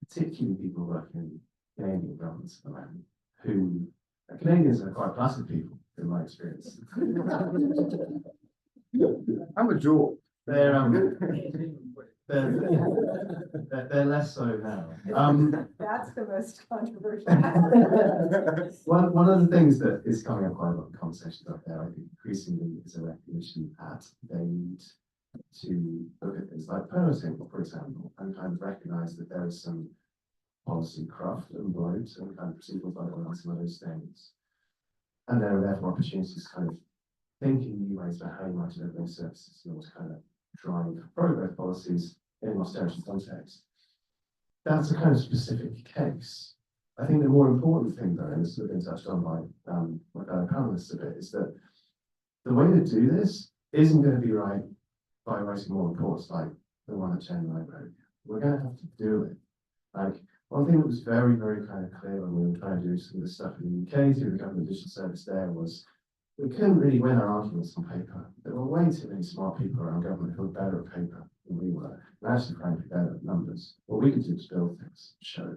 particularly people working in Canadian governments at the moment, who Canadians are quite placid people, in my experience. I'm a jewel. They're less so now. That's the most controversial. One of the things that is coming up quite a lot in conversations up there, I think increasingly, is a recognition that they need to look at things like permitting, for example, and kind of recognize that there is some policy craft and bloat and kind of procedural bloat around some of those things. And there are therefore opportunities kind of thinking new ways about how you might deliver those services in order to kind of drive pro-growth policies in an austerity context. That's a kind of specific case. I think the more important thing, though, and this has been touched on by my fellow panelists a bit, is that the way to do this isn't going to be right by writing more reports like the one that Jen and I wrote. We're going to have to do it. Like, one thing that was very, very kind of clear when we were trying to do some of this stuff in the UK through the government digital service there was we couldn't really win our arguments on paper. There were way too many smart people around government who were better at paper than we were, and actually frankly better at numbers. What we could do was build things, show.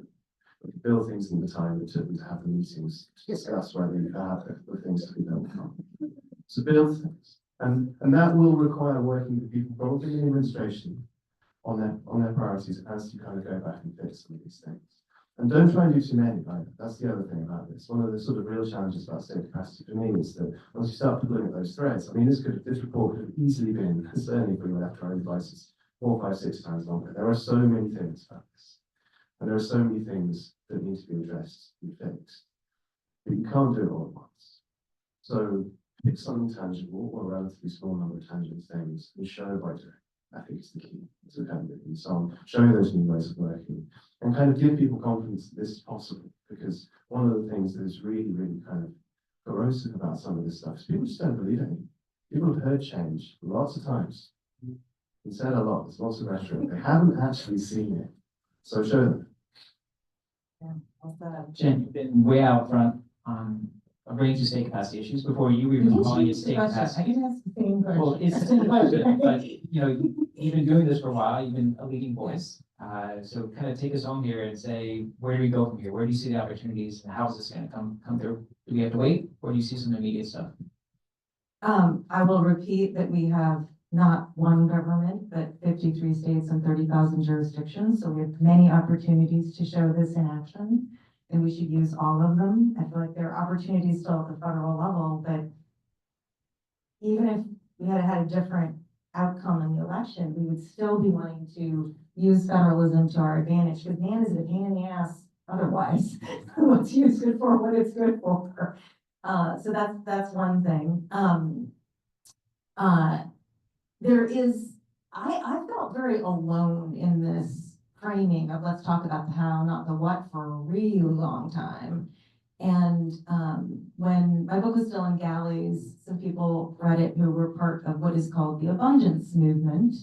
We could build things in the time it took them to have the meetings to discuss whether you have the things to be built on. So build things. And that will require working with people probably in administration on their priorities as you kind of go back and fix some of these things. And don't try and do too many either. That's the other thing about this. One of the sort of real challenges about state capacity for me is that once you start pulling at those threads, I mean, this report could have easily been, certainly if we were left to our own devices, 4, 5, 6 times longer. There are so many things about this. And there are so many things that need to be addressed and fixed. But you can't do it all at once. So pick something tangible or a relatively small number of tangible things and show by doing. I think it's the key to kind of and so on, showing those new ways of working and kind of give people confidence that this is possible. Because one of the things that is really, really kind of corrosive about some of this stuff is people just don't believe it. People have heard change lots of times. It's said a lot, there's lots of rhetoric. They haven't actually seen it. So show them. Yeah, Jen, you've been way out front on a range of state capacity issues. Before you were even calling it state capacity. I can ask the same question. Well, it's a simple question, but you know, you've been doing this for a while. You've been a leading voice. So kind of take us home here and say, where do we go from here? Where do you see the opportunities, and how is this going to come through? Do we have to wait, or do you see some immediate stuff? I will repeat that we have not one government, but 53 states and 30,000 jurisdictions. So we have many opportunities to show this in action, and we should use all of them. I feel like there are opportunities still at the federal level, but even if we had a different outcome in the election, we would still be wanting to use federalism to our advantage, because man, is it a pain in the ass otherwise. What's used it for, what it's good for. So that's one thing. There is, I felt very alone in this framing of let's talk about the how, not the what, for a really long time. And when my book was still in galleys, some people read it who were part of what is called the abundance movement.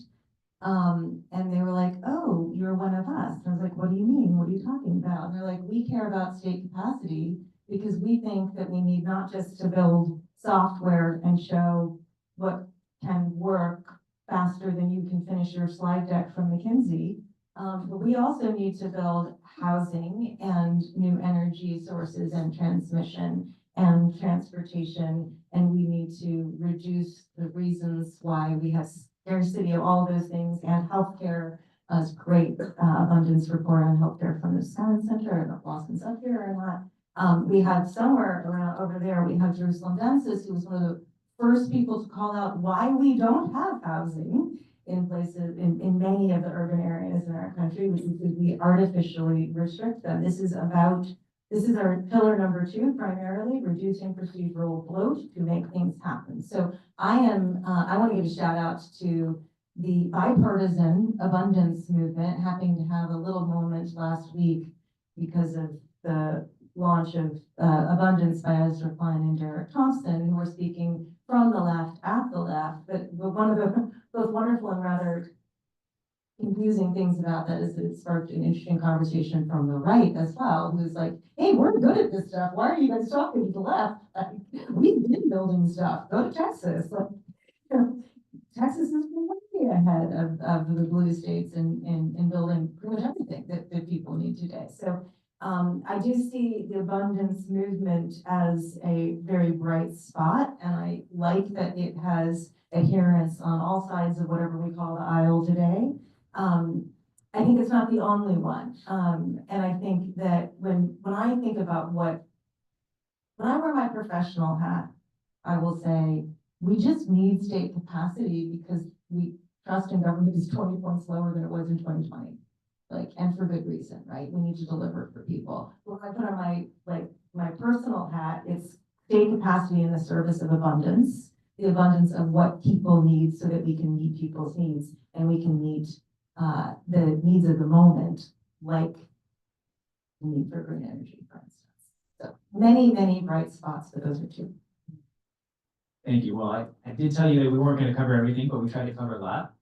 And they were like, oh, you're one of us. And I was like, what do you mean? What are you talking about? And they're like, we care about state capacity because we think that we need not just to build software and show what can work faster than you can finish your slide deck from McKinsey, but we also need to build housing and new energy sources and transmission and transportation, and we need to reduce the reasons why we have scarcity of all those things and healthcare a great abundance report on healthcare from the Soren Center, and Lawson's up here or not. We have somewhere around over there, we have Jerusalem Densis, who was one of the first people to call out why we don't have housing in places, in many of the urban areas in our country, which is because we artificially restrict them. This is our pillar number 2, primarily reducing procedural bloat to make things happen. So I want to give a shout out to the bipartisan abundance movement, happening to have a little moment last week because of the launch of Abundance by Ezra Klein and Derek Thompson, who were speaking from the left at the left. But one of the both wonderful and rather confusing things about that is that it sparked an interesting conversation from the right as well, who's like, hey, we're good at this stuff. Why are you guys talking to the left? Like, we've been building stuff. Go to Texas. Like, you know, Texas is way ahead of the blue states in building pretty much everything that people need today. So I do see the abundance movement as a very bright spot, and I like that it has adherence on all sides of whatever we call the aisle today. I think it's not the only one. And I think that when I think about when I wear my professional hat, I will say, we just need state capacity because trust in government is 20 points lower than it was in 2020. Like, and for good reason, right? We need to deliver for people. When I put on my personal hat, it's state capacity in the service of abundance, the abundance of what people need so that we can meet people's needs and we can meet the needs of the moment, like the need for green energy, for instance. So many, many bright spots, but those are 2. Thank you. Well, I did tell you that we weren't going to cover everything, but we tried to cover a lot.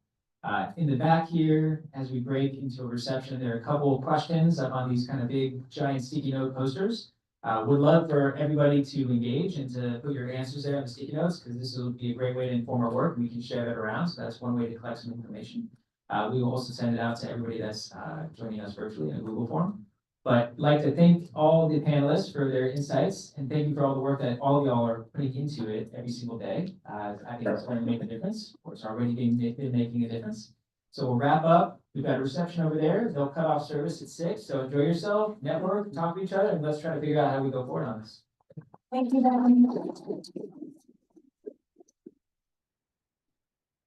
In the back here, as we break into a reception, there are a couple of questions up on these kind of big, giant sticky note posters. Would love for everybody to engage and to put your answers there on the sticky notes, because this will be a great way to inform our work, and we can share that around. So that's one way to collect some information. We will also send it out to everybody that's joining us virtually in a Google form. But I'd like to thank all the panelists for their insights, and thank you for all the work that all of y'all are putting into it every single day. I think it's going to make a difference, or it's already been making a difference. So we'll wrap up. We've got a reception over there. They'll cut off service at 6. So enjoy yourself, network, talk to each other, and let's try to figure out how we go forward on this. Thank you very much.